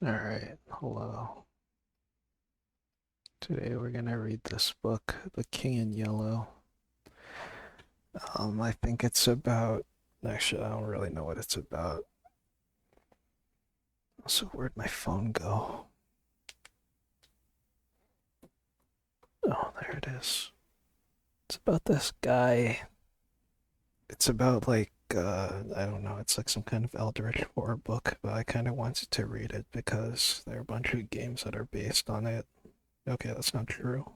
Alright, hello. Today we're gonna read this book, The King in Yellow. I think it's about. Actually, I don't really know what it's about. So, where'd my phone go? Oh, there it is. It's about this guy. It's about, I don't know, it's like some kind of Eldritch horror book, but I kind of wanted to read it because there are a bunch of games that are based on it. Okay, that's not true.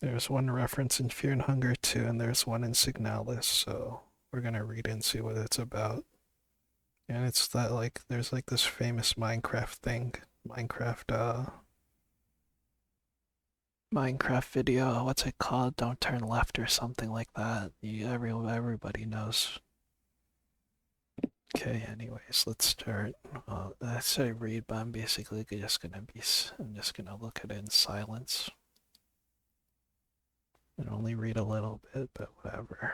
There's one reference in Fear and Hunger too, and there's one in Signalis, so we're gonna read it and see what it's about. And it's that there's like this famous Minecraft thing. Minecraft Minecraft video, what's it called? Don't turn left or something like that. Everybody knows. Okay, anyways, let's start. I say read, but I'm basically I'm just gonna look at it in silence. And only read a little bit, but whatever.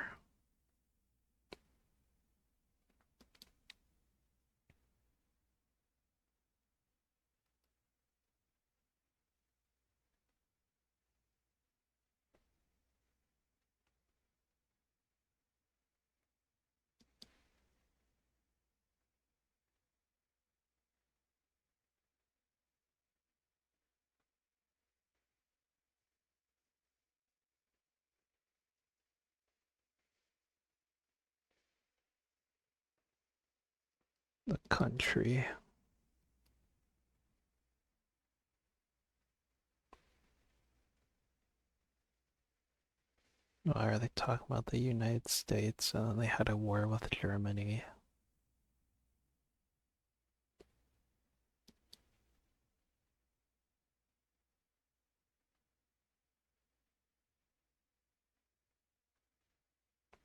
The country. Why are they talking about the United States and then they had a war with Germany?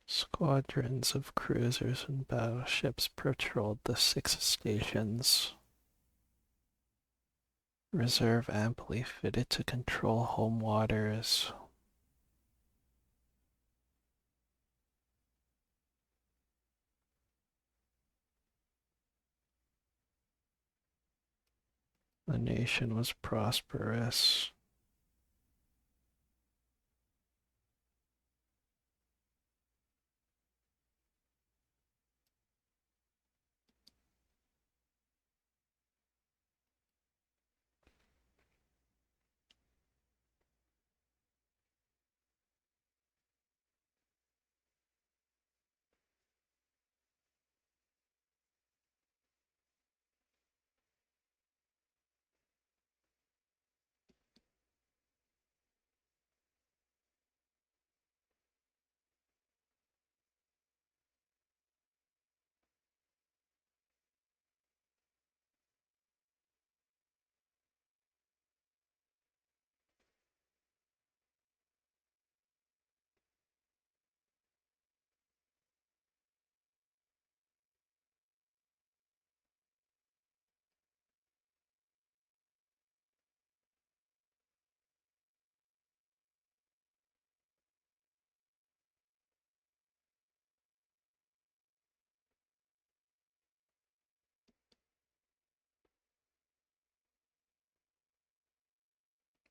Squadrons of cruisers and battleships patrolled the six stations. Reserve amply fitted to control home waters. The nation was prosperous.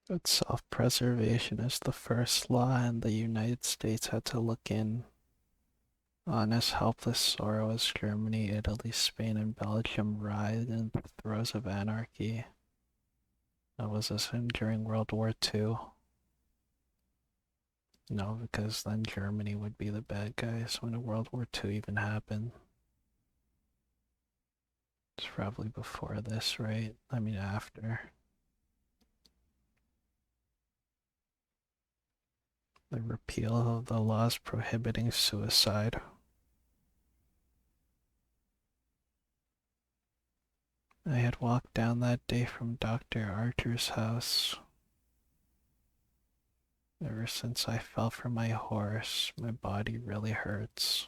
But self preservation is the first law, and the United States had to look in on as helpless sorrow as Germany, Italy, Spain, and Belgium writhed in the throes of anarchy. That was this during World War II. No, because then Germany would be the bad guys when World War II even happened. It's probably before this, right? I mean, after. The repeal of the laws prohibiting suicide. I had walked down that day from Dr. Archer's house. Ever since I fell from my horse, my body really hurts.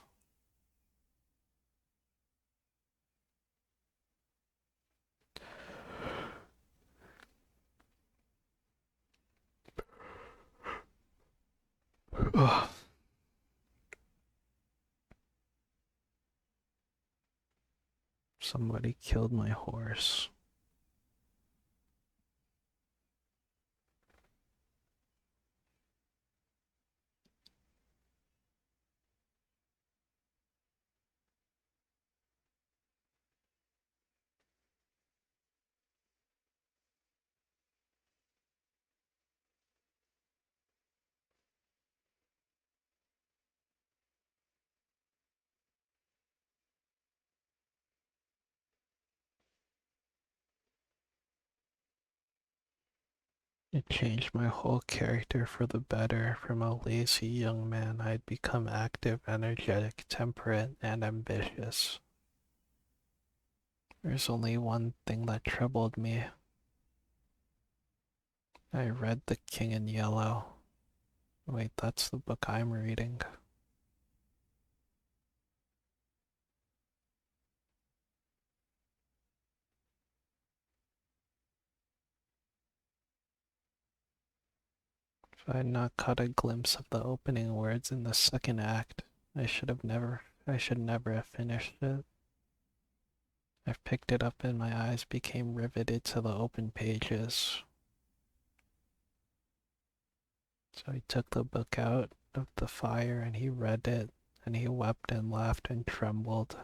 Ugh. Somebody killed my horse. It changed my whole character for the better. From a lazy young man, I'd become active, energetic, temperate, and ambitious. There's only one thing that troubled me. I read The King in Yellow. Wait, that's the book I'm reading. If I had not caught a glimpse of the opening words in the second act, I should never have finished it. I picked it up and my eyes became riveted to the open pages. So he took the book out of the fire and he read it, and he wept and laughed and trembled.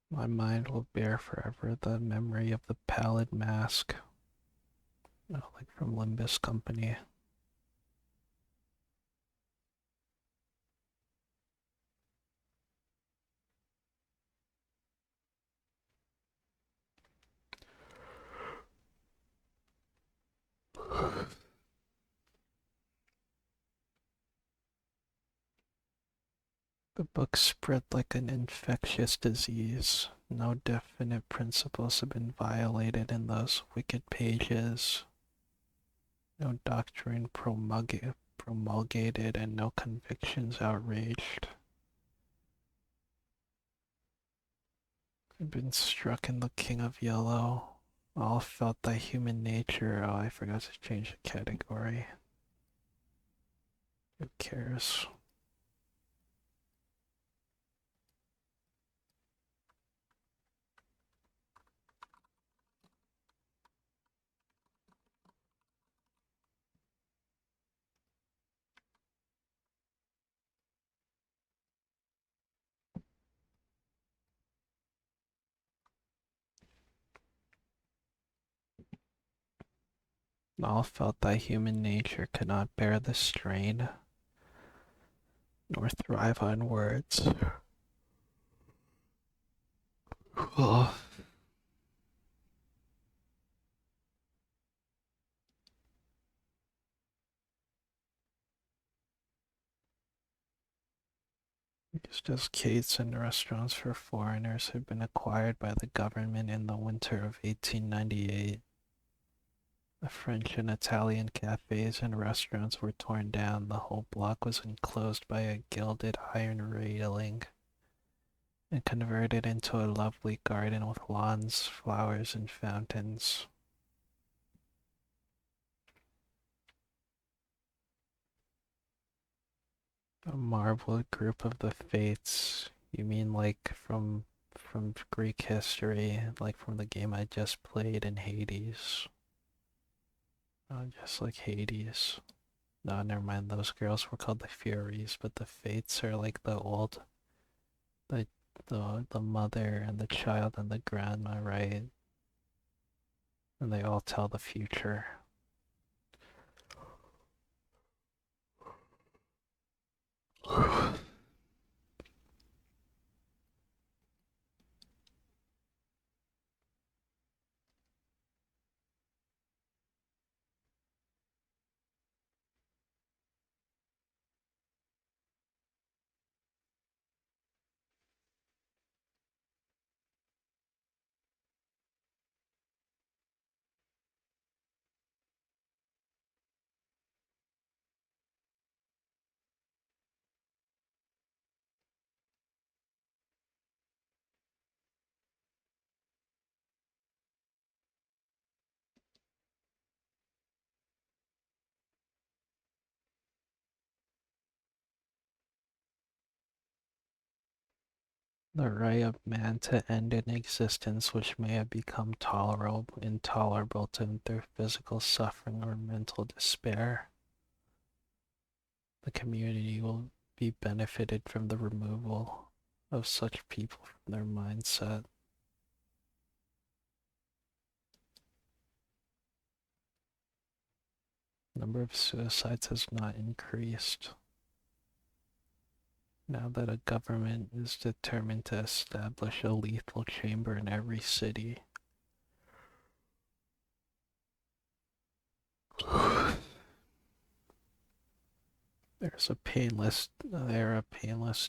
My mind will bear forever the memory of the pallid mask, like from Limbus Company. The book spread like an infectious disease. No definite principles have been violated in those wicked pages. No doctrine promulgated and no convictions outraged. I've been struck in the King of Yellow. All felt that human nature. Oh, I forgot to change the category. Who cares? All felt that human nature could not bear the strain, nor thrive on words. Oh, just as cates and restaurants for foreigners had been acquired by the government in the winter of 1898. The French and Italian cafes and restaurants were torn down. The whole block was enclosed by a gilded iron railing and converted into a lovely garden with lawns, flowers, and fountains. A marbled group of the fates. You mean like from Greek history, like from the game I just played in Hades? Just like Hades. No, never mind. Those girls were called the Furies, but the Fates are like the the mother and the child and the grandma, right? And they all tell the future. The right of man to end an existence which may have become intolerable to him through physical suffering or mental despair. The community will be benefited from the removal of such people from their mindset. Number of suicides has not increased. Now that a government is determined to establish a lethal chamber in every city. There a painless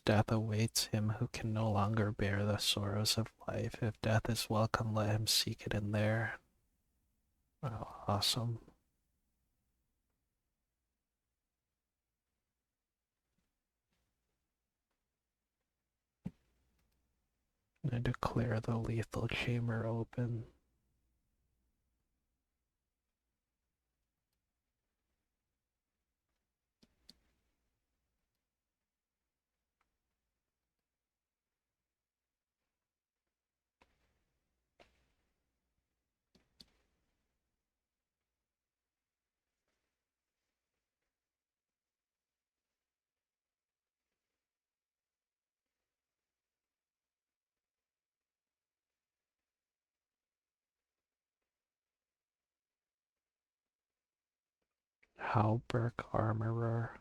death awaits him who can no longer bear the sorrows of life. If death is welcome, let him seek it in there. Oh, awesome. I declare the lethal chamber open. Halberg Armorer.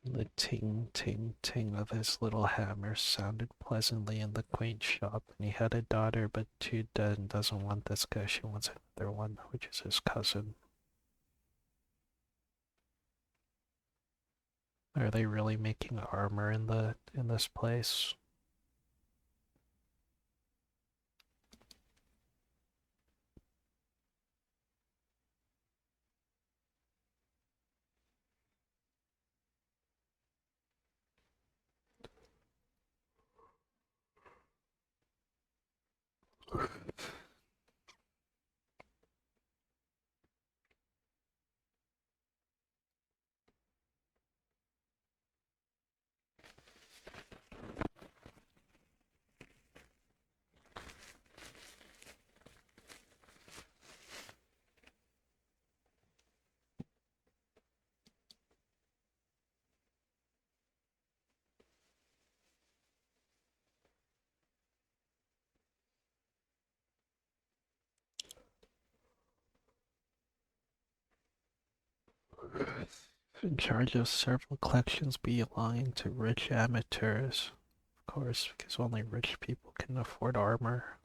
The ting ting ting of his little hammer sounded pleasantly in the quaint shop, and he had a daughter, but too dead and doesn't want this guy. She wants another one, which is his cousin. Are they really making armor in this place? In charge of several collections belonging to rich amateurs. Of course, because only rich people can afford armor.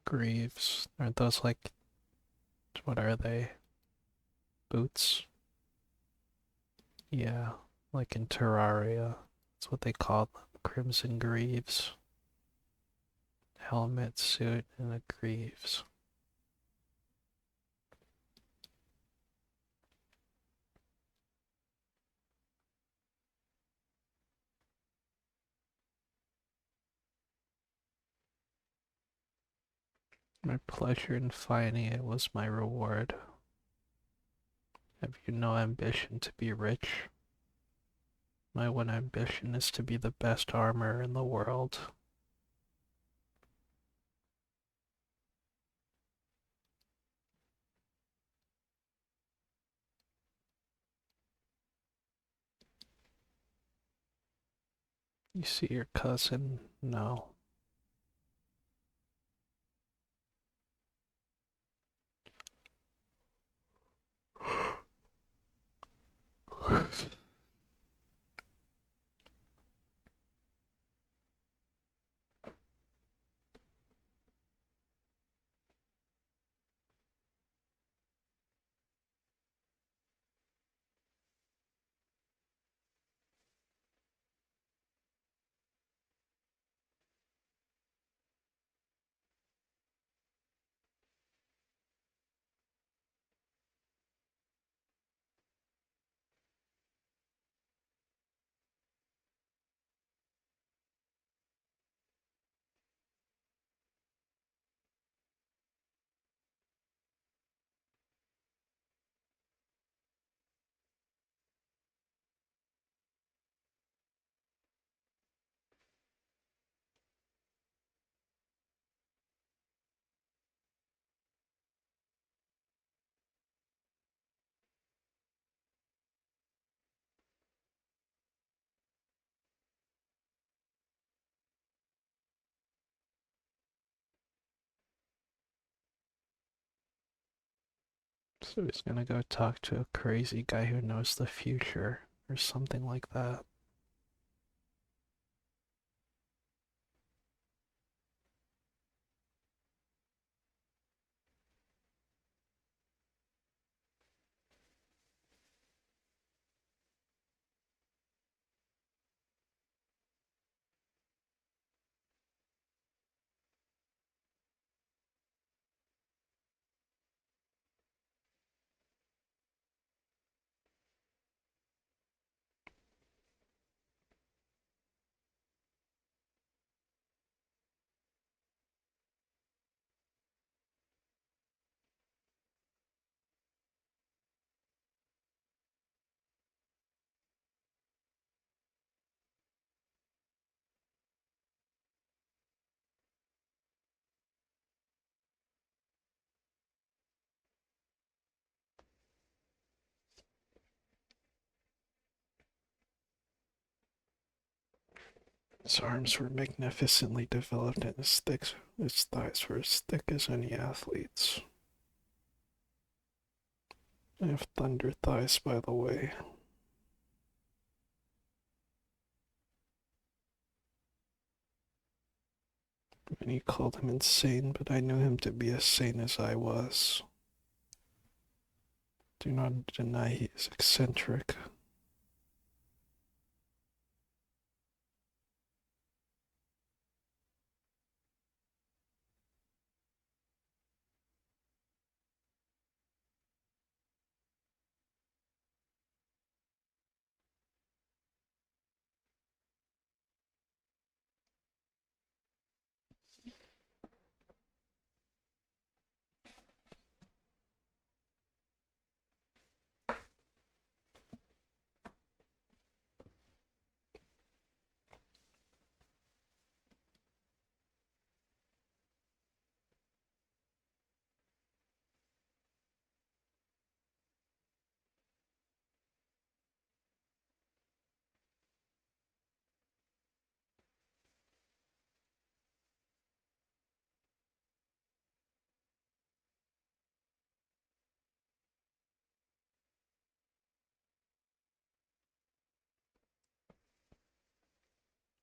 Greaves. Aren't those like, what are they? Boots? Yeah, like in Terraria. That's what they call them. Crimson Greaves. Helmet, suit, and a Greaves. My pleasure in finding it was my reward. Have you no ambition to be rich? My one ambition is to be the best armor in the world. You see your cousin? No. So he's gonna go talk to a crazy guy who knows the future or something like that. His arms were magnificently developed and his thighs were as thick as any athlete's. I have thunder thighs, by the way. Many called him insane, but I knew him to be as sane as I was. Do not deny he is eccentric.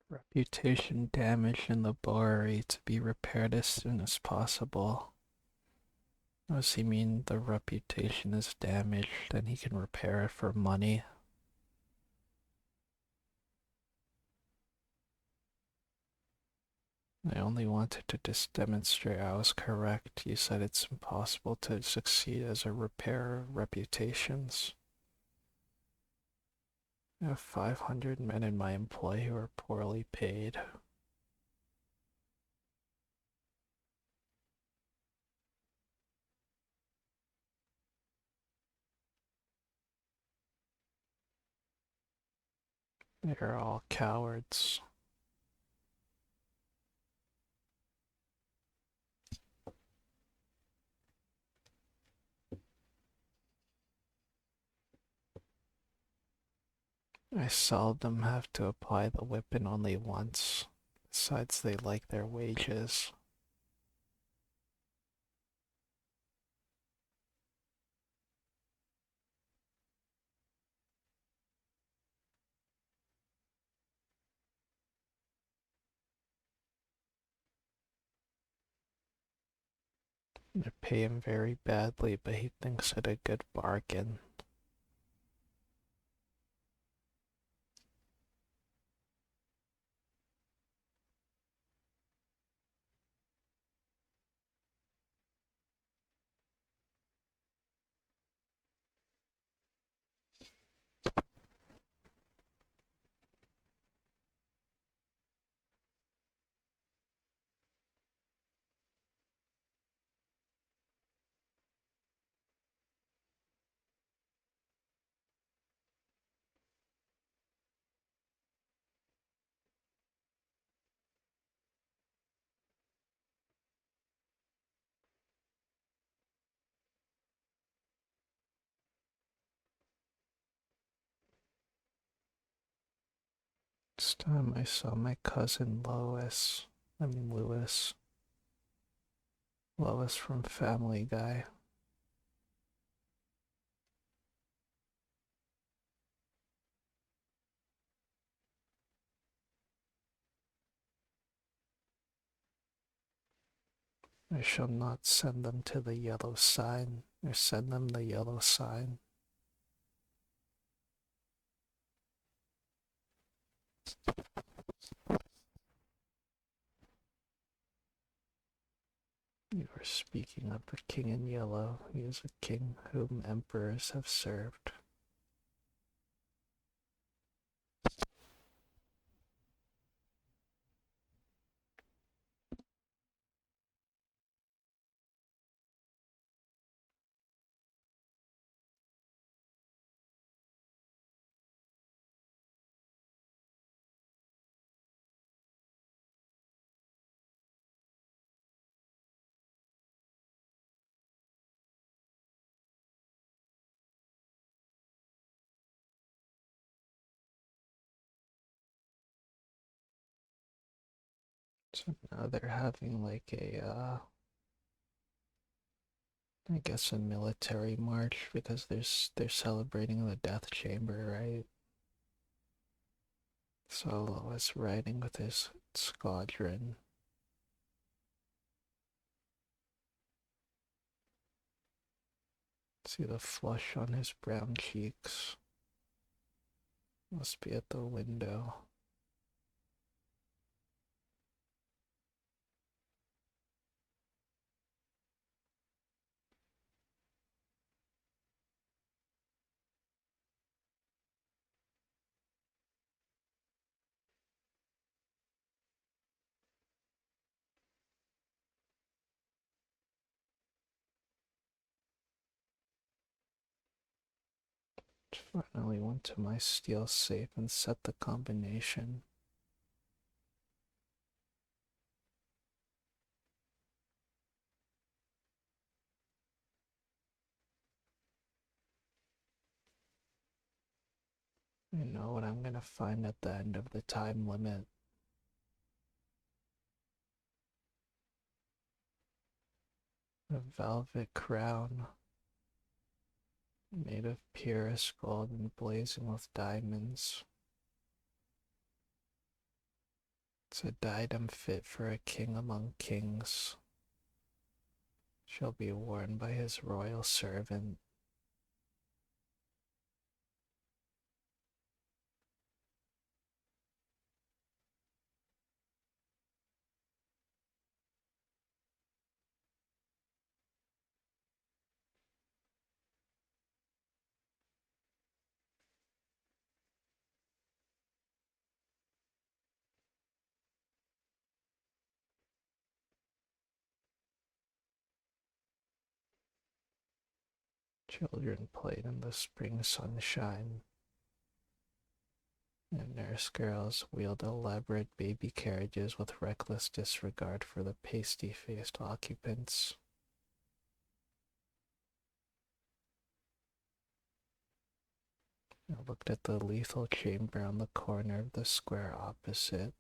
Reputation damage in the Bowery to be repaired as soon as possible. Does he mean the reputation is damaged and he can repair it for money? I only wanted to just demonstrate I was correct. You said it's impossible to succeed as a repairer of reputations. I have 500 men in my employ who are poorly paid. They're all cowards. I seldom have to apply the whipping only once. Besides, they like their wages. I pay him very badly, but he thinks it a good bargain. This time I saw my cousin Lewis. Lois from Family Guy. I shall not send them to the yellow sign, or send them the yellow sign. You are speaking of the king in yellow. He is a king whom emperors have served. So now they're having like I guess a military march because they're celebrating the death chamber, right? Solo is riding with his squadron. See the flush on his brown cheeks. Must be at the window. Finally went to my steel safe and set the combination. I know what I'm gonna find at the end of the time limit. A velvet crown made of purest gold and blazing with diamonds. It's a diadem fit for a king among kings. Shall be worn by his royal servant. Children played in the spring sunshine, and nurse girls wheeled elaborate baby carriages with reckless disregard for the pasty-faced occupants. I looked at the lethal chamber on the corner of the square opposite.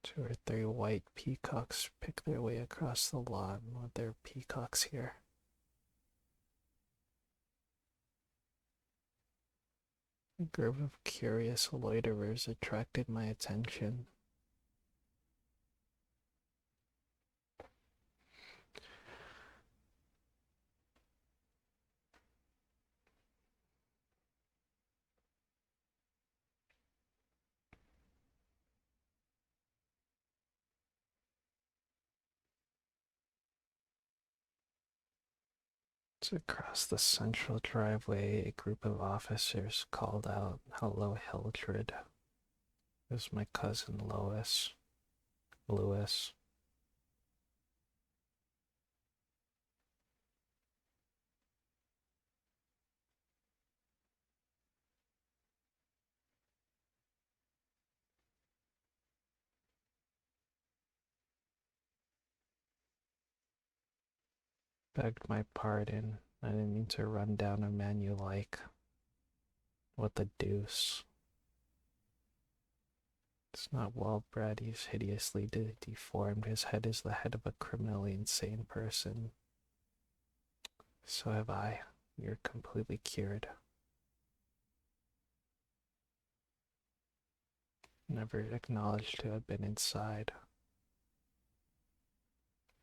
Two or three white peacocks pick their way across the lawn with their peacocks here. A group of curious loiterers attracted my attention. Across the central driveway, a group of officers called out, "Hello, Hildred." It was my cousin Lewis. Begged my pardon. I didn't mean to run down a man you like. What the deuce? It's not well bred. He's hideously deformed. His head is the head of a criminally insane person. So have I. You're completely cured. Never acknowledged to have been inside.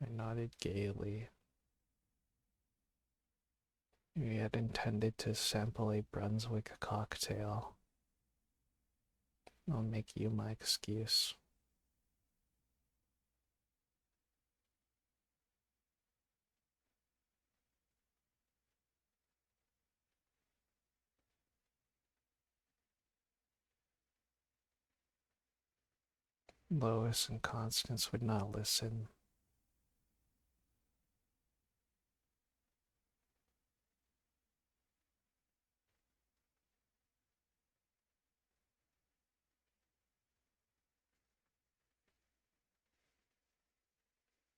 I nodded gaily. We had intended to sample a Brunswick cocktail. I'll make you my excuse. Lois and Constance would not listen.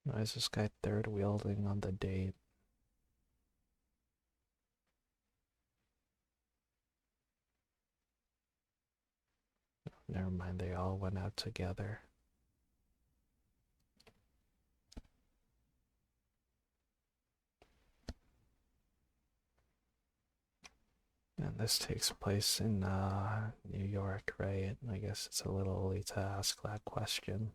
Why is this guy third wheeling on the date? Never mind, they all went out together. And this takes place in New York, right? I guess it's a little early to ask that question.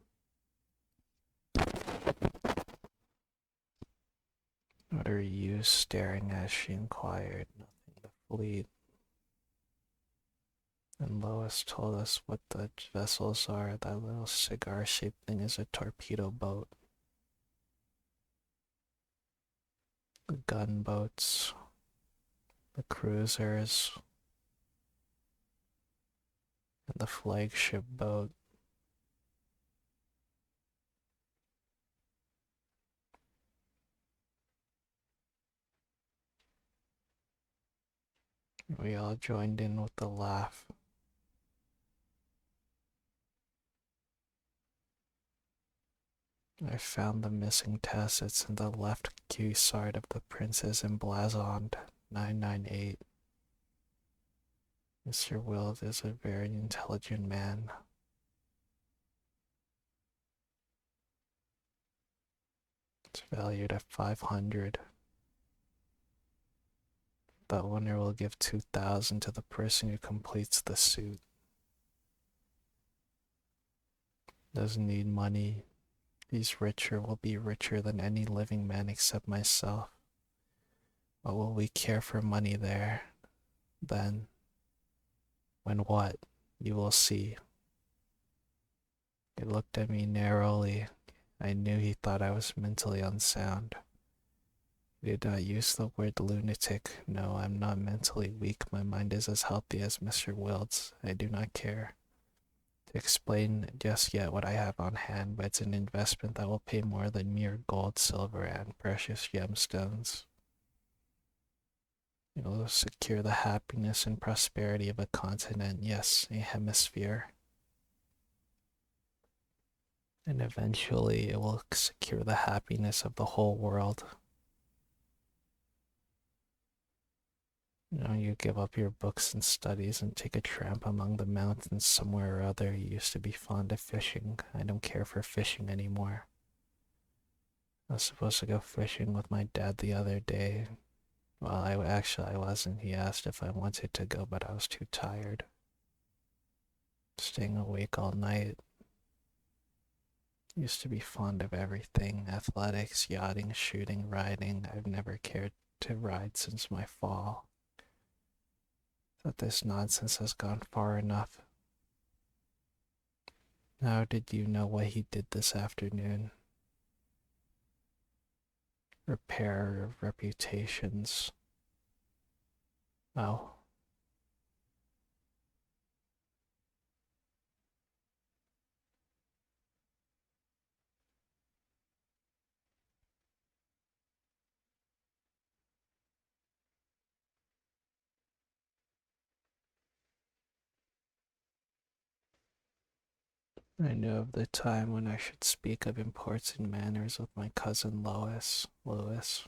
What are you staring at? She inquired. Nothing, the fleet. And Lois told us what the vessels are. That little cigar-shaped thing is a torpedo boat. The gunboats, the cruisers, and the flagship boat. We all joined in with the laugh. I found the missing tassets in the left cuissard of the Princess emblazoned 998. Mr. Wills is a very intelligent man. It's valued at 500. The owner will give 2,000 to the person who completes the suit. Doesn't need money. He's richer, will be richer than any living man except myself. But will we care for money there? Then, when what? You will see. He looked at me narrowly. I knew he thought I was mentally unsound. He did not use the word lunatic. No, I'm not mentally weak. My mind is as healthy as Mr. Wilds. I do not care to explain just yet what I have on hand, but it's an investment that will pay more than mere gold, silver, and precious gemstones. It will secure the happiness and prosperity of a continent, yes, a hemisphere. And eventually it will secure the happiness of the whole world. You give up your books and studies and take a tramp among the mountains somewhere or other. You used to be fond of fishing. I don't care for fishing anymore. I was supposed to go fishing with my dad the other day. Well, I wasn't. He asked if I wanted to go, but I was too tired. Staying awake all night. Used to be fond of everything: athletics, yachting, shooting, riding. I've never cared to ride since my fall. That this nonsense has gone far enough. How did you know what he did this afternoon? Repair reputations. Oh. I knew of the time when I should speak of imports and manners with my cousin Lois. Lewis.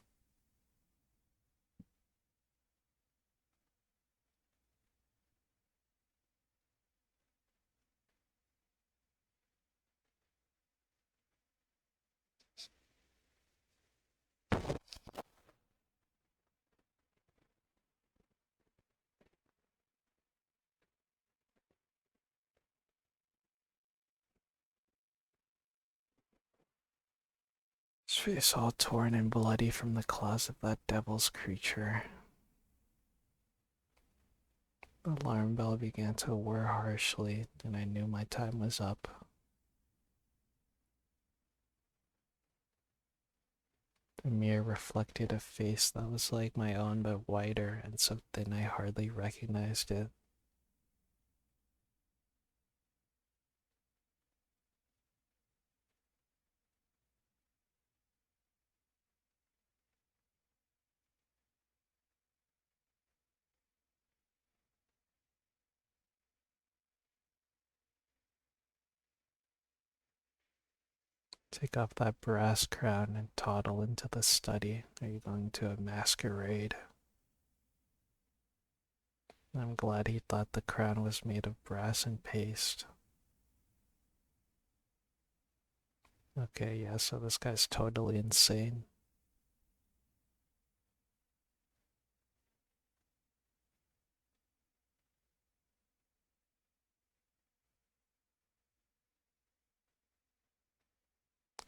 His face all torn and bloody from the claws of that devil's creature. The alarm bell began to whir harshly, and I knew my time was up. The mirror reflected a face that was like my own but whiter and so thin I hardly recognized it. Take off that brass crown and toddle into the study. Are you going to a masquerade? I'm glad he thought the crown was made of brass and paste. Okay, yeah, so this guy's totally insane.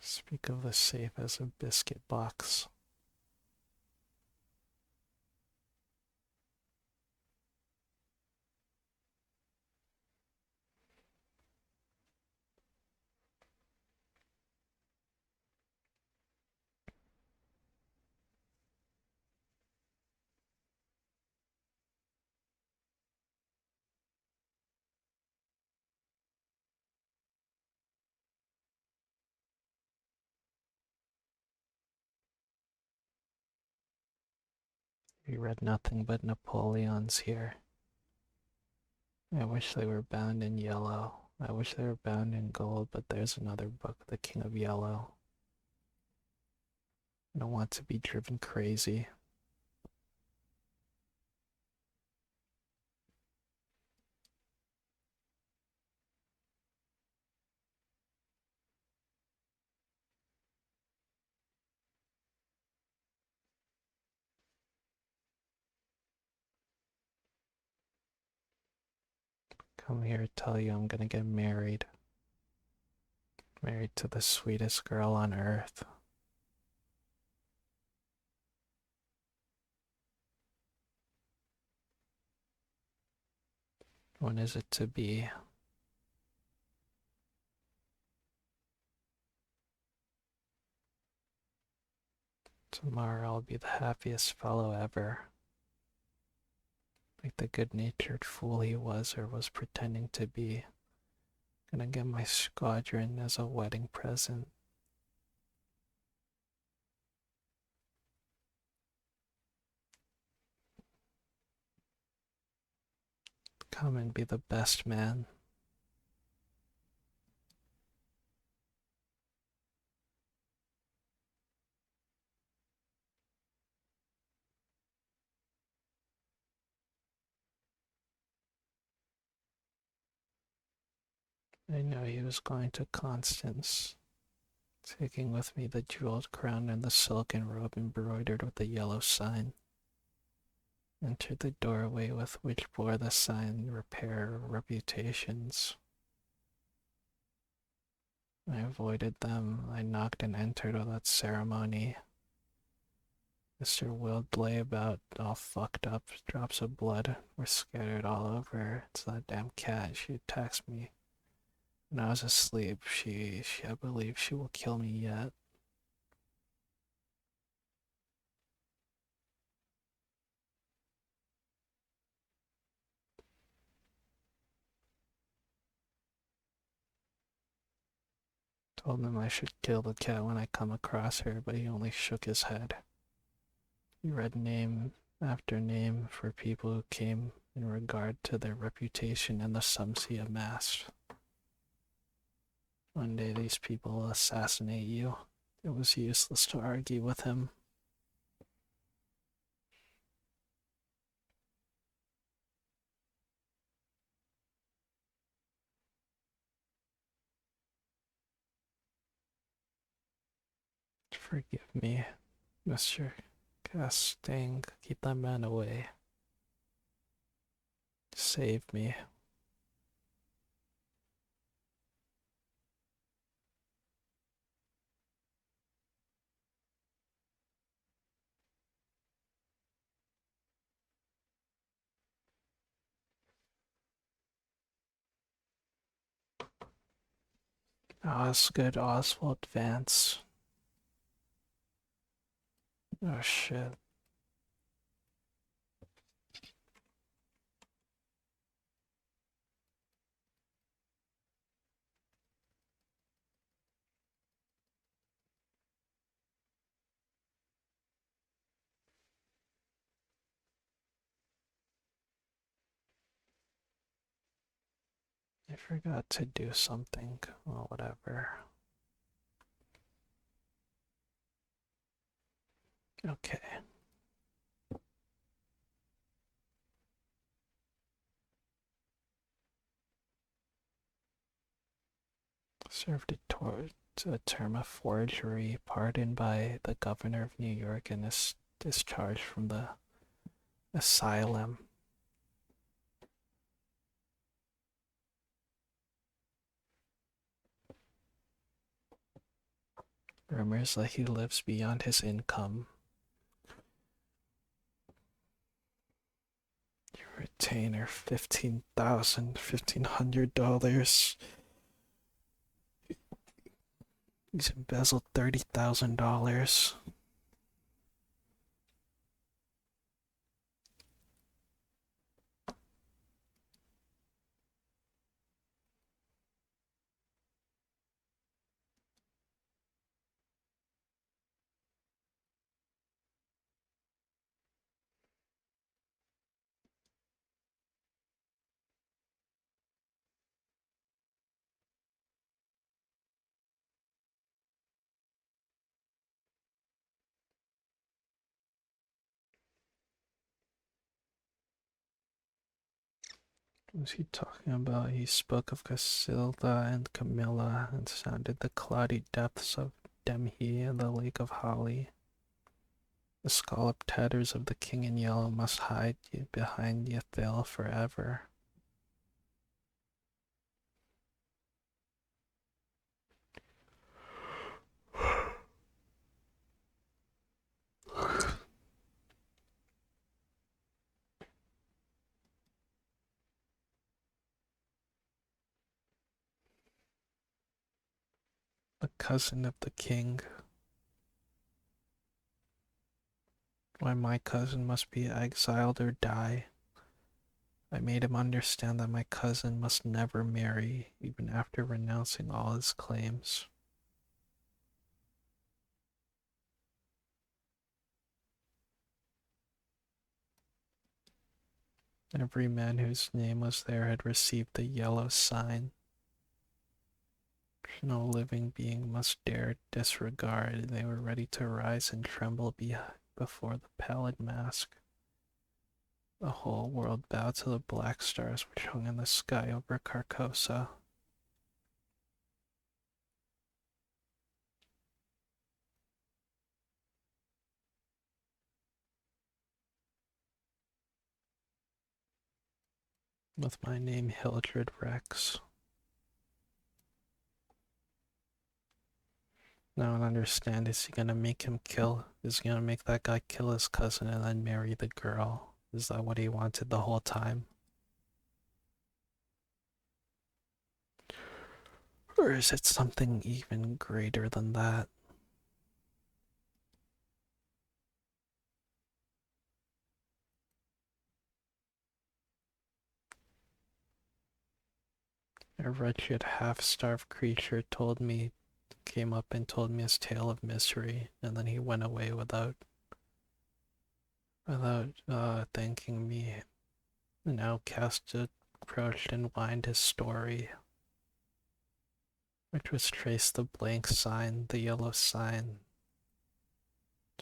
Speak of the safe as a biscuit box. We read nothing but Napoleons here. I wish they were bound in yellow. I wish they were bound in gold, but there's another book, The King of Yellow. I don't want to be driven crazy. Come here to tell you I'm gonna get married. Married to the sweetest girl on earth. When is it to be? Tomorrow I'll be the happiest fellow ever. Like the good-natured fool he was or was pretending to be. Gonna get my squadron as a wedding present. Come and be the best man. I know he was going to Constance, taking with me the jeweled crown and the silken robe embroidered with the yellow sign. Entered the doorway with which bore the sign Repair Reputations. I avoided them. I knocked and entered without ceremony. Mr. Wild lay about, all fucked up. Drops of blood were scattered all over. It's that damn cat. She attacks me when I was asleep. I believe she will kill me yet. Told him I should kill the cat when I come across her, but he only shook his head. He read name after name for people who came in regard to their reputation and the sums he amassed. One day these people will assassinate you. It was useless to argue with him. Forgive me, Mr. Castaigne. Keep that man away. Save me. Osgood Oswald Vance. Oh shit. I forgot to do something. Well, whatever. Okay. Served a term of forgery, pardoned by the governor of New York, and is discharged from the asylum. Rumors that he lives beyond his income. Your retainer, $15,000. He's embezzled $30,000. What was he talking about? He spoke of Casilda and Camilla and sounded the cloudy depths of Demhi and the Lake of Holly. The scalloped tatters of the king in yellow must hide you behind Yathil forever. The cousin of the king. Why my cousin must be exiled or die. I made him understand that my cousin must never marry, even after renouncing all his claims. Every man whose name was there had received the yellow sign. No living being must dare disregard. They were ready to rise and tremble before the pallid mask. The whole world bowed to the black stars which hung in the sky over Carcosa. With my name Hildred Rex. Now I don't understand. Is he gonna make him kill? Is he gonna make that guy kill his cousin and then marry the girl? Is that what he wanted the whole time? Or is it something even greater than that? A wretched, half-starved creature came up and told me his tale of misery, and then he went away without thanking me. An outcast approached and whined his story, which was traced the blank sign, the yellow sign,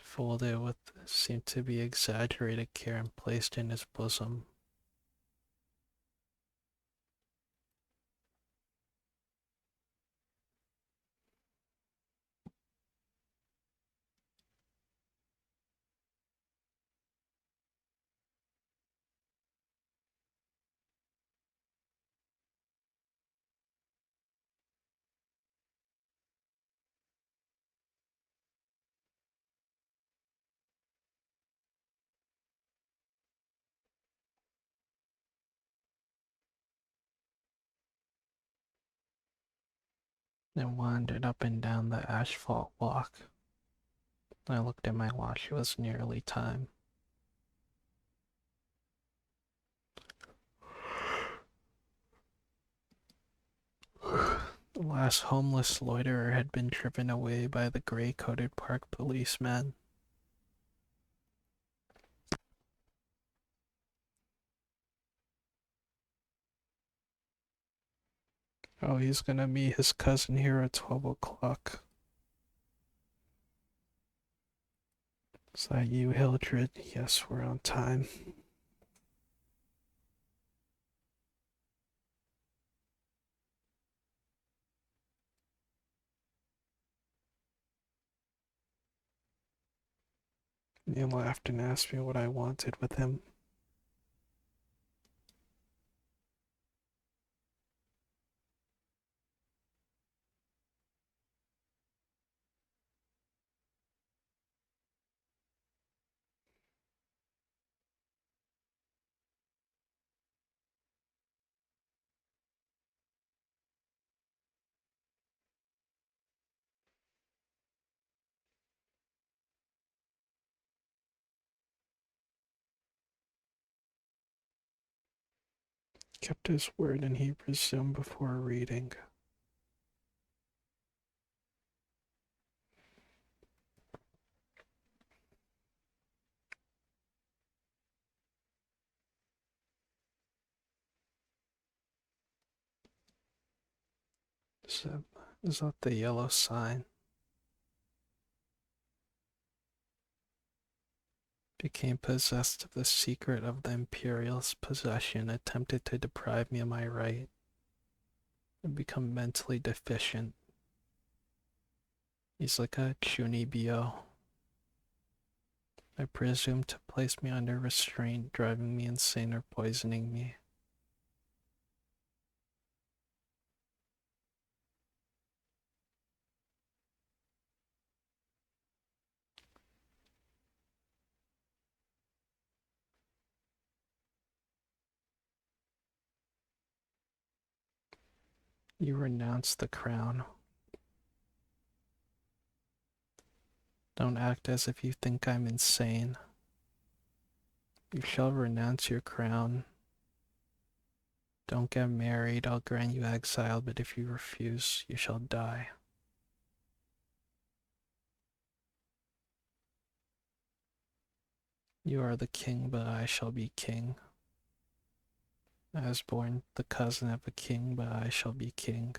folded with seemed to be exaggerated care and placed in his bosom. and wandered up and down the asphalt walk. I looked at my watch, it was nearly time. The last homeless loiterer had been driven away by the gray-coated park policeman. Oh, he's gonna meet his cousin here at 12 o'clock. Is that you, Hildred? Yes, we're on time. He laughed and asked me what I wanted with him. Kept his word and he resumed before reading. Is that the yellow sign? Became possessed of the secret of the Imperial's possession, attempted to deprive me of my right, and become mentally deficient. He's like a Chunibyo. I presume to place me under restraint, driving me insane or poisoning me. You renounce the crown. Don't act as if you think I'm insane. You shall renounce your crown. Don't get married, I'll grant you exile, but if you refuse, you shall die. You are the king, but I shall be king. I was born the cousin of a king, but I shall be king.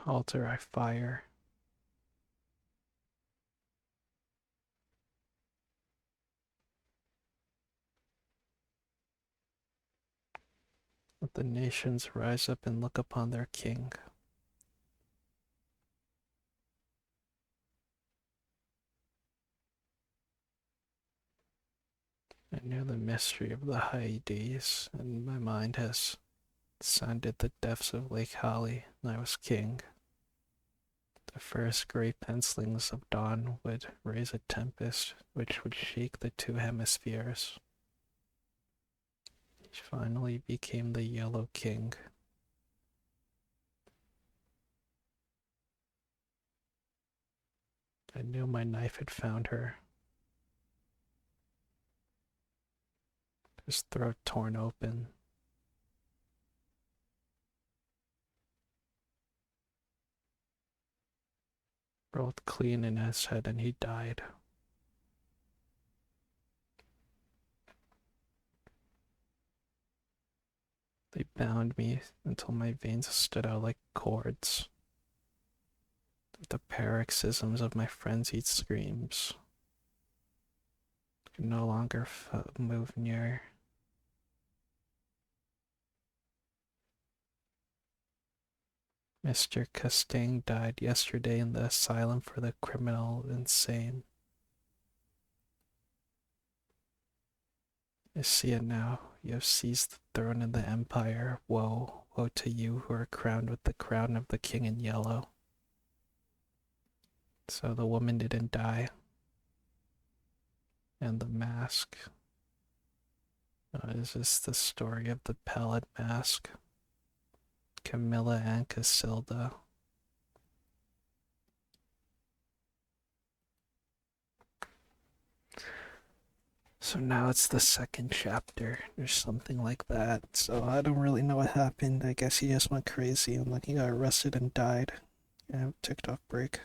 Altar I fire. Let the nations rise up and look upon their king. I knew the mystery of the Hyades, and my mind has sounded the depths of Lake Hali, and I was king. The first great pencilings of dawn would raise a tempest which would shake the two hemispheres. He finally became the Yellow King. I knew my knife had found her. His throat torn open. Rolled clean in his head and he died. They bound me until my veins stood out like cords. The paroxysms of my frenzied screams could no longer move near. Mr. Castaigne died yesterday in the asylum for the criminal insane. I see it now. You have seized the throne of the empire. Woe, woe to you who are crowned with the crown of the king in yellow. So the woman didn't die. And the mask. Is this the story of the pallid mask? Camilla and Casilda. So now it's the second chapter or something like that. So I don't really know what happened. I guess he just went crazy and like he got arrested and died. Yeah, TikTok break.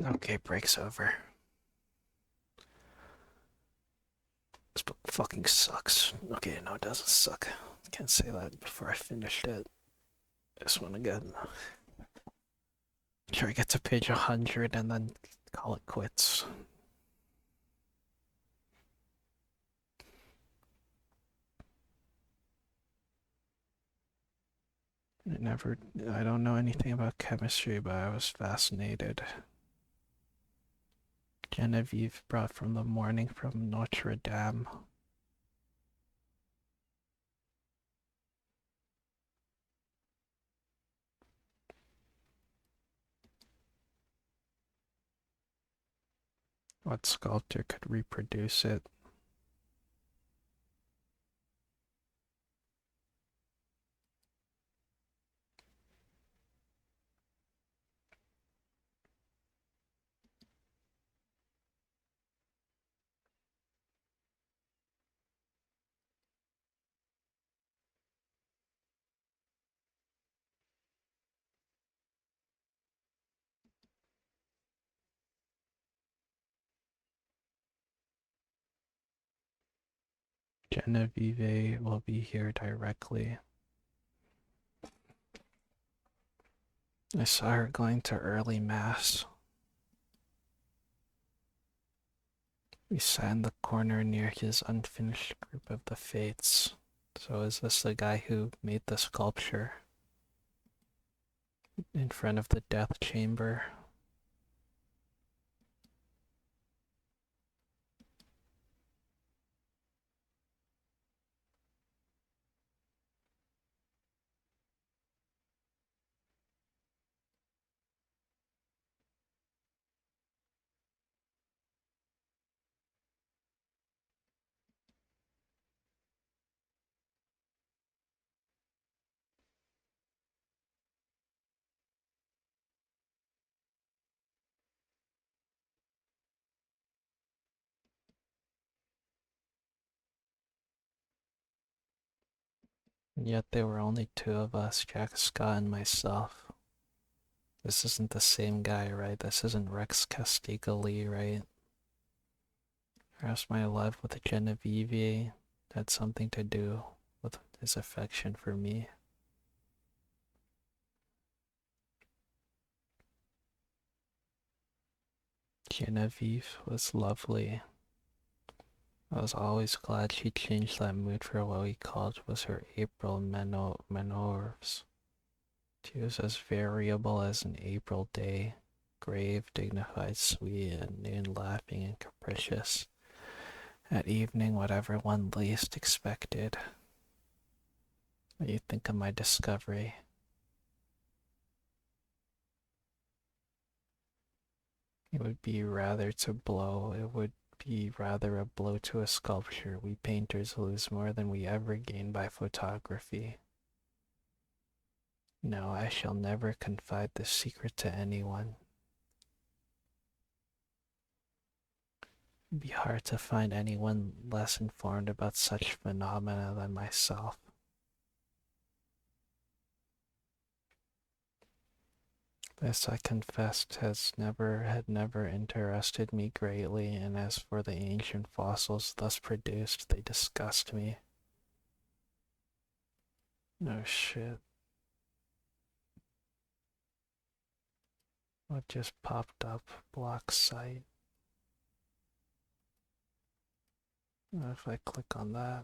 Okay, break's over. This book fucking sucks. Okay, no, it doesn't suck. Can't say that before I finished it. This one again. Try to get to page 100 and then call it quits. I don't know anything about chemistry, but I was fascinated. Genevieve brought from the morning from Notre Dame. What sculptor could reproduce it? Genevieve will be here directly. I saw her going to early mass. We sat in the corner near his unfinished group of the Fates. So is this the guy who made the sculpture in front of the death chamber? And yet there were only two of us, Jack Scott and myself. This isn't the same guy, right? This isn't Rex Castigali, right? Perhaps my love with Genevieve had something to do with his affection for me. Genevieve was lovely. I was always glad she changed that mood for what we called was her April manoeuvres. She was as variable as an April day, grave, dignified, sweet, at noon laughing and capricious. At evening, whatever one least expected. What do you think of my discovery? It would be rather to blow. It would be rather a blow to a sculpture. We painters lose more than we ever gain by photography. No, I shall never confide this secret to anyone. It'd be hard to find anyone less informed about such phenomena than myself. This, I confessed, had never interested me greatly, and as for the ancient fossils thus produced, they disgust me. No shit. What just popped up? Block site. What if I click on that?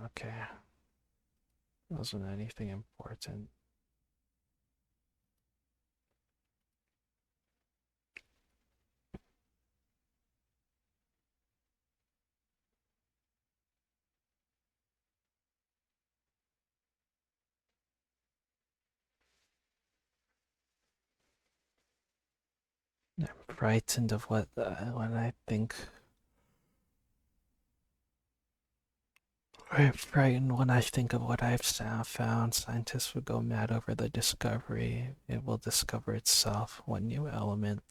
Okay. Wasn't anything important. I'm frightened of what when I think. I'm frightened when I think of what I've found. Scientists would go mad over the discovery. It will discover itself. One new element.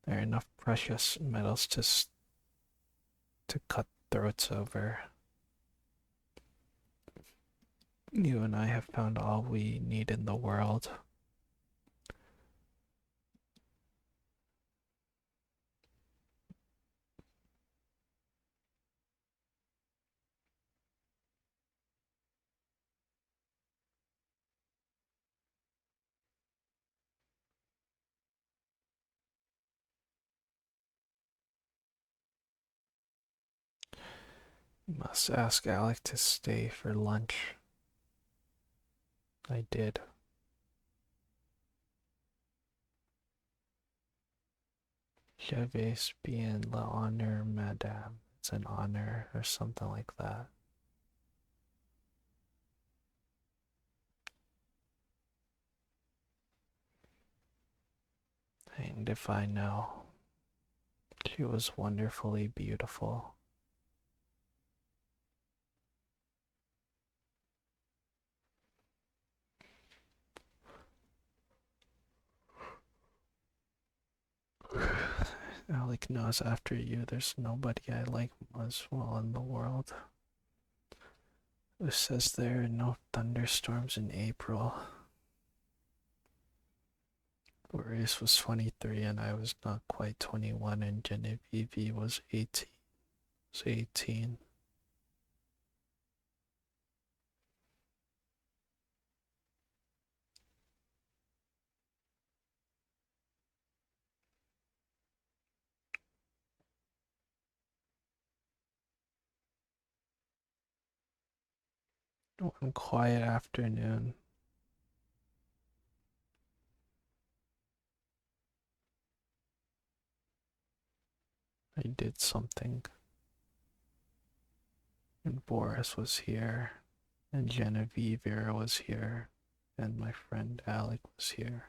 There are enough precious metals to cut throats over. You and I have found all we need in the world. You must ask Alec to stay for lunch. I did. J'avais bien l'honneur, madame. It's an honor or something like that. And if I know, she was wonderfully beautiful. Alec knows after you there's nobody I like as well in the world. It says there are no thunderstorms in April. Boreas was 23 and I was not quite 21 and Genevieve was 18. Was 18. One quiet afternoon, I did something, and Boris was here, and Genevieve was here, and my friend Alec was here.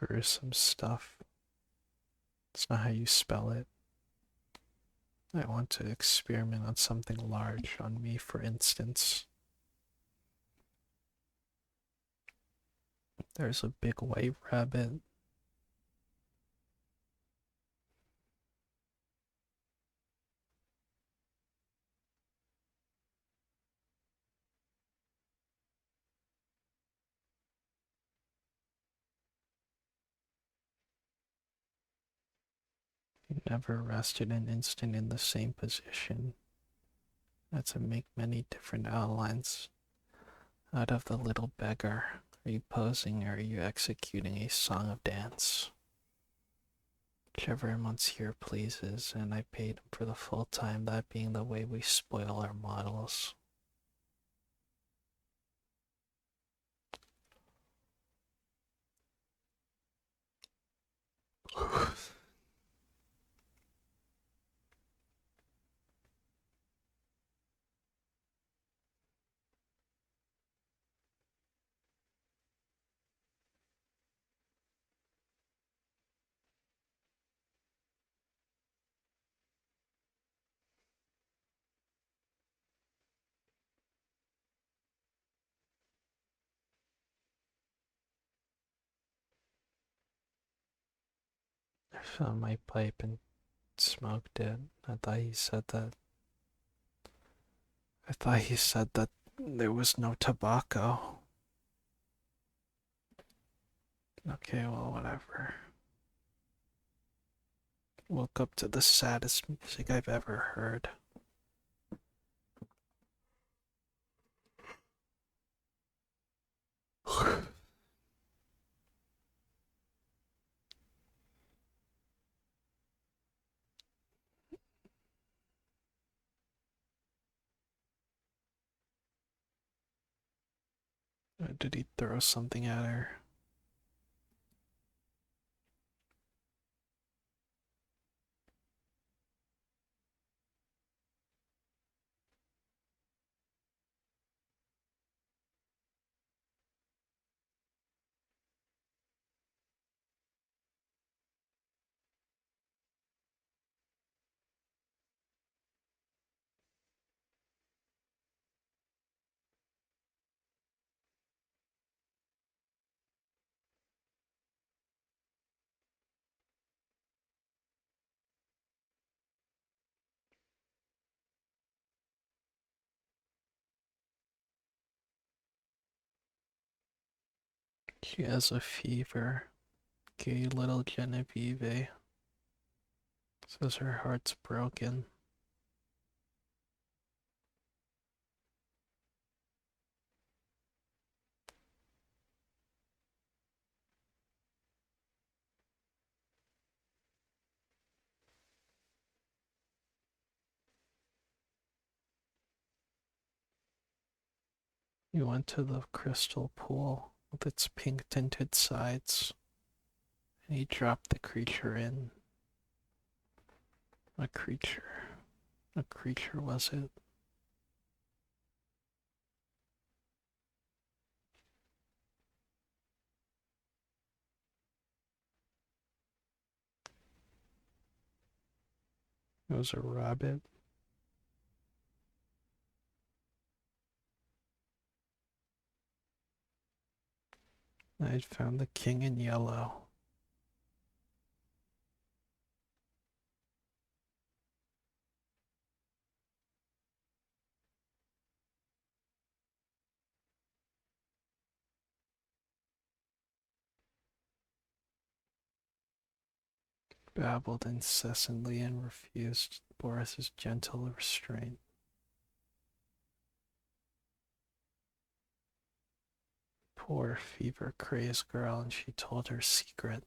Gruesome stuff. It's not how you spell it. I want to experiment on something large, on me, for instance. There's a big white rabbit. He never rested an instant in the same position. Had to make many different outlines out of the little beggar. Are you posing or are you executing a song of dance? Whichever Monsieur pleases, and I paid him for the full time, that being the way we spoil our models. I found my pipe and smoked it. I thought he said that. I thought he said that there was no tobacco. Okay, well, whatever. Woke up to the saddest music I've ever heard. Did he throw something at her? She has a fever. Gay little Genevieve. Says her heart's broken. You went to the crystal pool with its pink tinted sides, and he dropped the creature in. A creature. A creature was it? It was a rabbit. I had found the king in yellow. Babbled incessantly and refused Boris's gentle restraint. Poor fever crazed girl, and she told her secret.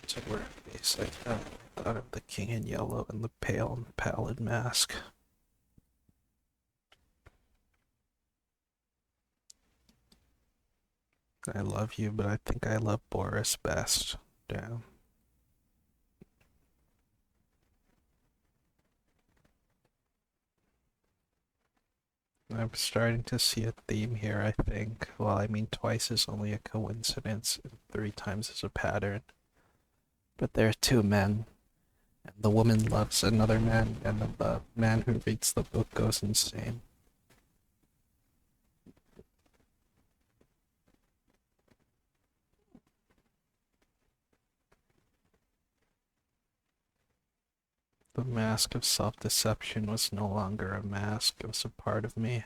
To her face, I thought of the king in yellow and the pale and pallid mask. I love you, but I think I love Boris best. Damn. I'm starting to see a theme here, I think. Well, I mean, twice is only a coincidence, and 3 times is a pattern. But there are 2 men, and the woman loves another man, and the man who reads the book goes insane. The mask of self deception was no longer a mask, it was a part of me.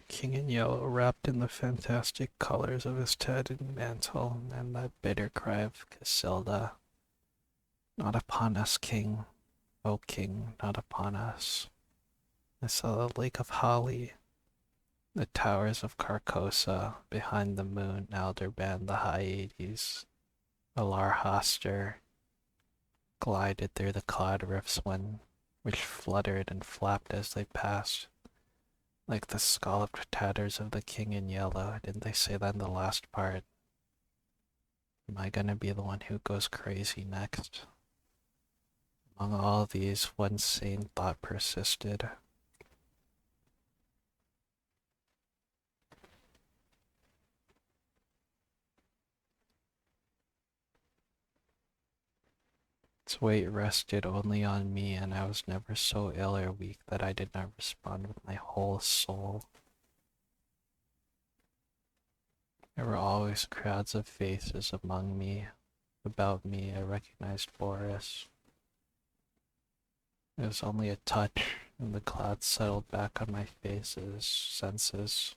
King in yellow, wrapped in the fantastic colors of his tattered mantle, and that bitter cry of Casilda. Not upon us, king. O king, not upon us. I saw the lake of Hali, the towers of Carcosa, behind the moon, Alderban, the Hyades, Alarhaster, glided through the cloud rifts which fluttered and flapped as they passed, like the scalloped tatters of the king in yellow. Didn't they say that in the last part? Am I gonna be the one who goes crazy next? Among all these, one sane thought persisted. Its weight rested only on me, and I was never so ill or weak that I did not respond with my whole soul. There were always crowds of faces among me. About me, I recognized Boris. It was only a touch, and the clouds settled back on my senses.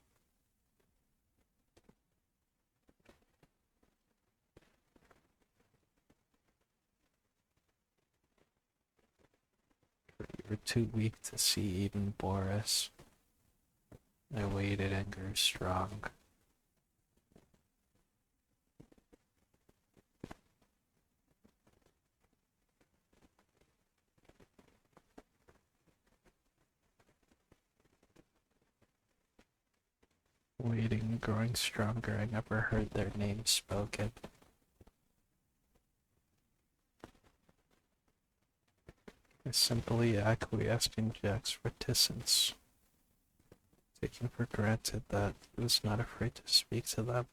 You were too weak to see even Boris. I waited and grew strong. Waiting, growing stronger. I never heard their names spoken. I simply acquiesced in Jack's reticence, taking for granted that he was not afraid to speak to them.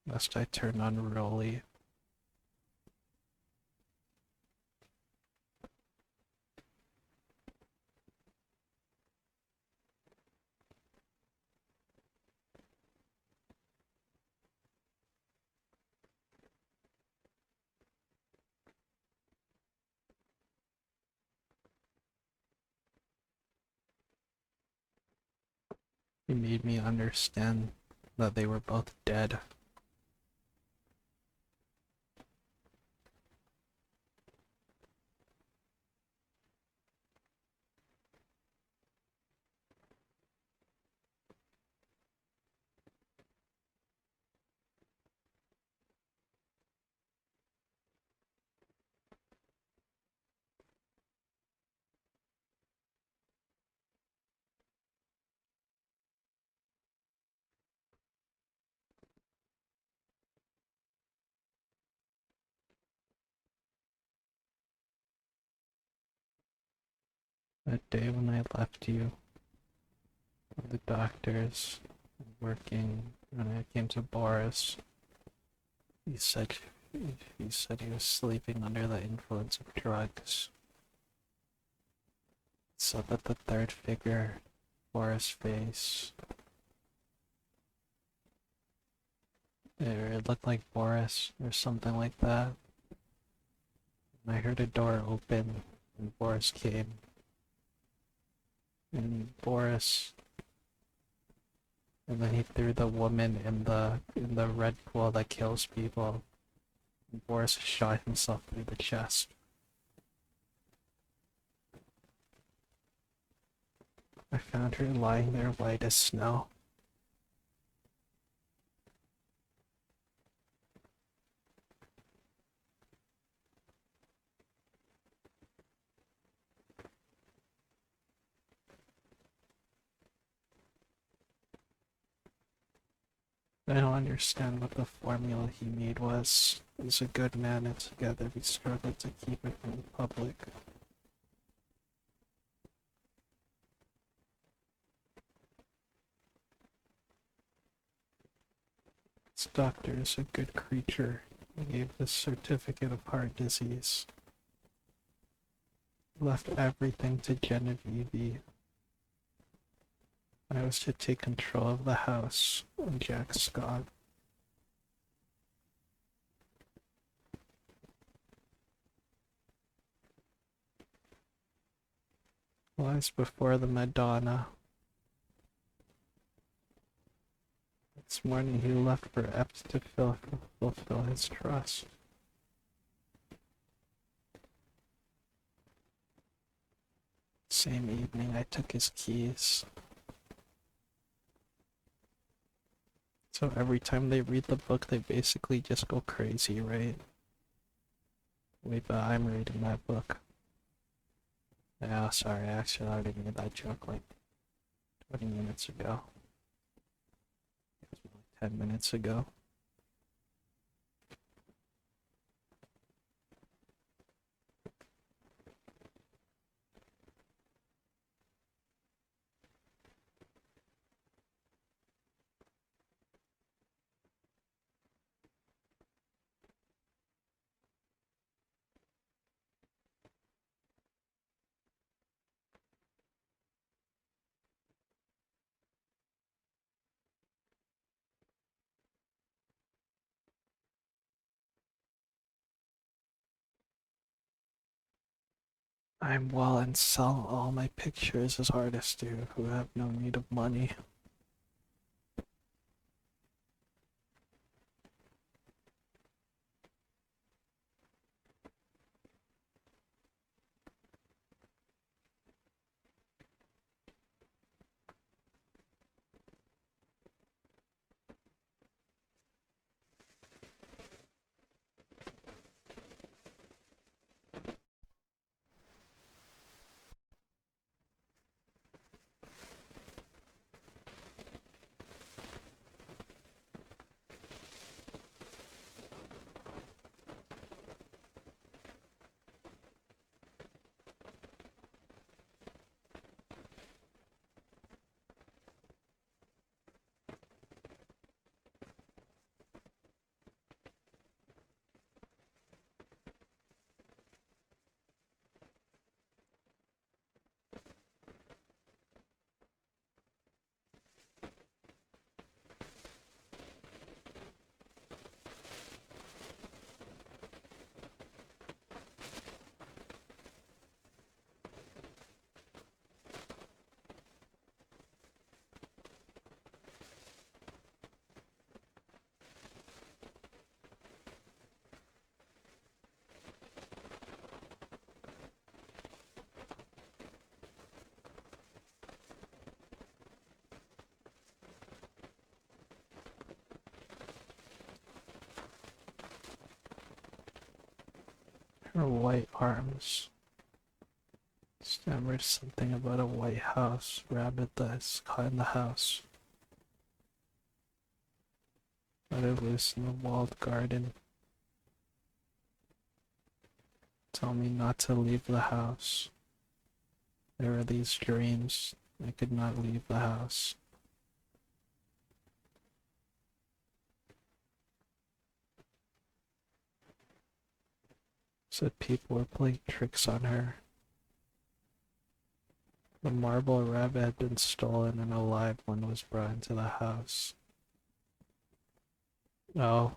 Lest I turn unruly. He made me understand that they were both dead. That day when I left you, with the doctors, working, when I came to Boris, he said he said he was sleeping under the influence of drugs. So that the third figure, Boris' face, it looked like Boris or something like that. And I heard a door open and Boris came. And then he threw the woman in the red pool that kills people. And Boris shot himself through the chest. I found her lying there white as snow. I don't understand what the formula he made was. He's a good man, and together we struggled to keep it from the public. This doctor is a good creature. He gave this certificate of heart disease. He left everything to Genevieve. I was to take control of the house and Jack Scott. Lies before the Madonna. This morning he left for Epps to fulfill his trust. Same evening I took his keys. So every time they read the book, they basically just go crazy, right? Wait, but I'm reading that book. Yeah, sorry, I actually already made that joke like 20 minutes ago. 10 minutes ago. I'm well and sell all my pictures as artists do who have no need of money. Her white arms. Stammered something about a white house, rabbit that's caught in the house. Let it loose in the walled garden. Tell me not to leave the house. There are these dreams. I could not leave the house. Said people were playing tricks on her. The marble rabbit had been stolen and a live one was brought into the house. Oh,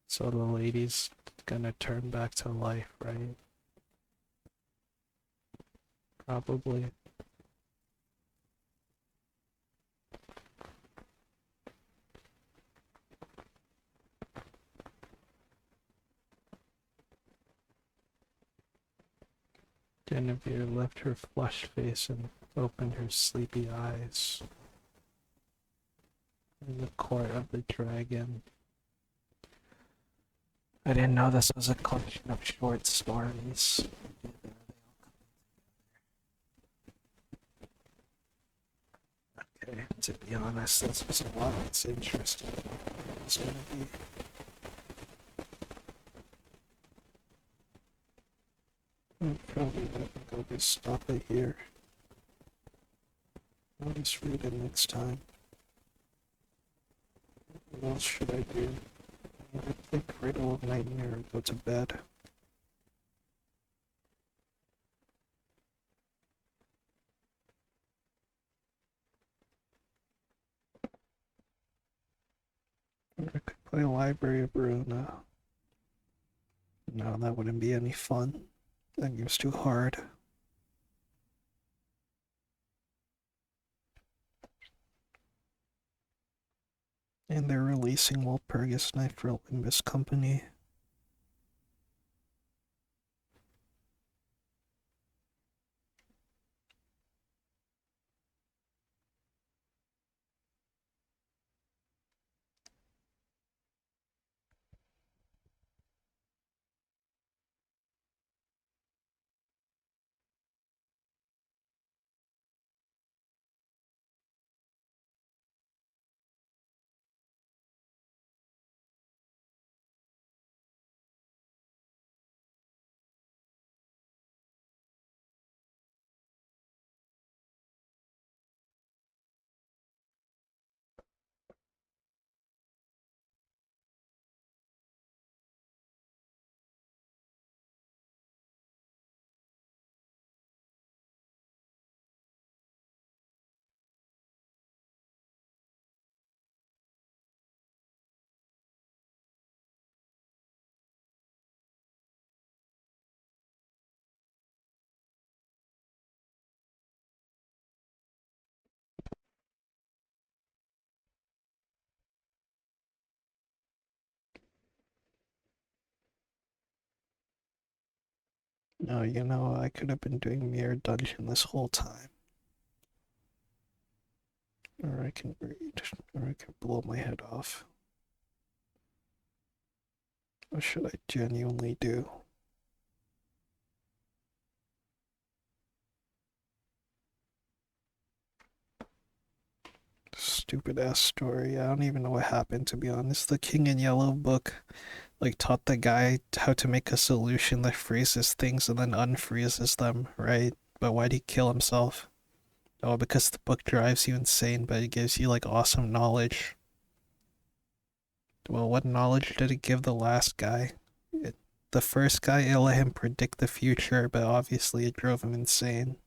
so the lady's gonna turn back to life, right? Probably. Guinevere left her flushed face and opened her sleepy eyes. In the court of the dragon. I didn't know this was a collection of short stories. Okay, to be honest, this was a lot that's interesting. It's gonna be. I'm probably not gonna just stop it here. I'll just read it next time. What else should I do? I think Riddle of Nightmare or go to bed. Or I could play Library of Ruina. No, that wouldn't be any fun. That game's too hard. And they're releasing Walpurgis Night for Limbus Company. No, I could have been doing Mirror Dungeon this whole time. Or I can read, or I can blow my head off. What should I genuinely do? Stupid ass story. I don't even know what happened, to be honest. The King in Yellow book taught the guy how to make a solution that freezes things and then unfreezes them, right? But why'd he kill himself? Oh, because the book drives you insane, but it gives you awesome knowledge. Well, what knowledge did it give the last guy? The first guy, it let him predict the future, but obviously it drove him insane.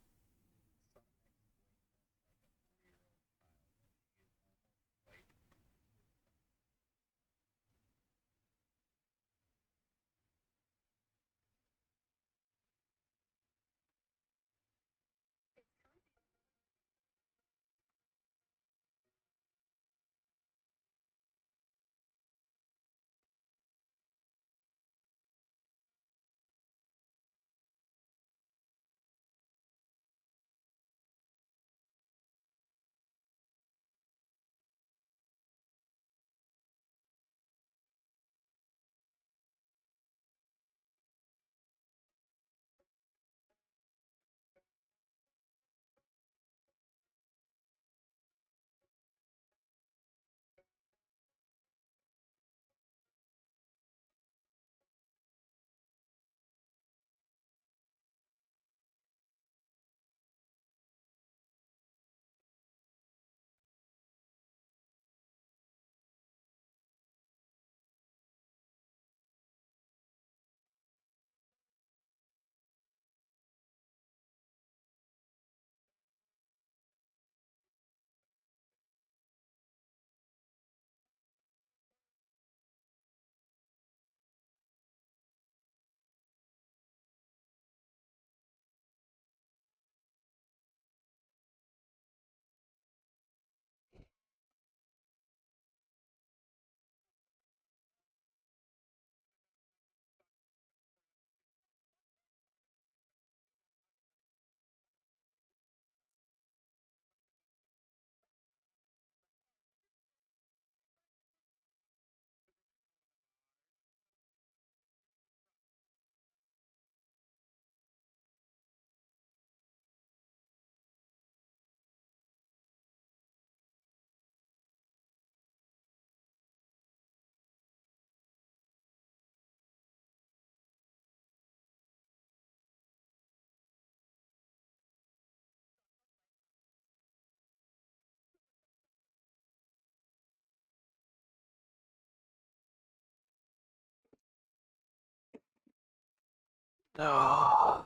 Oh.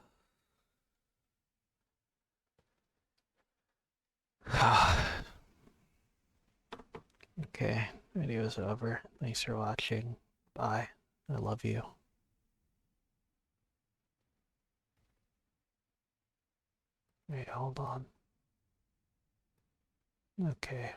Okay, video's over. Thanks for watching. Bye. I love you. Wait, hold on. Okay.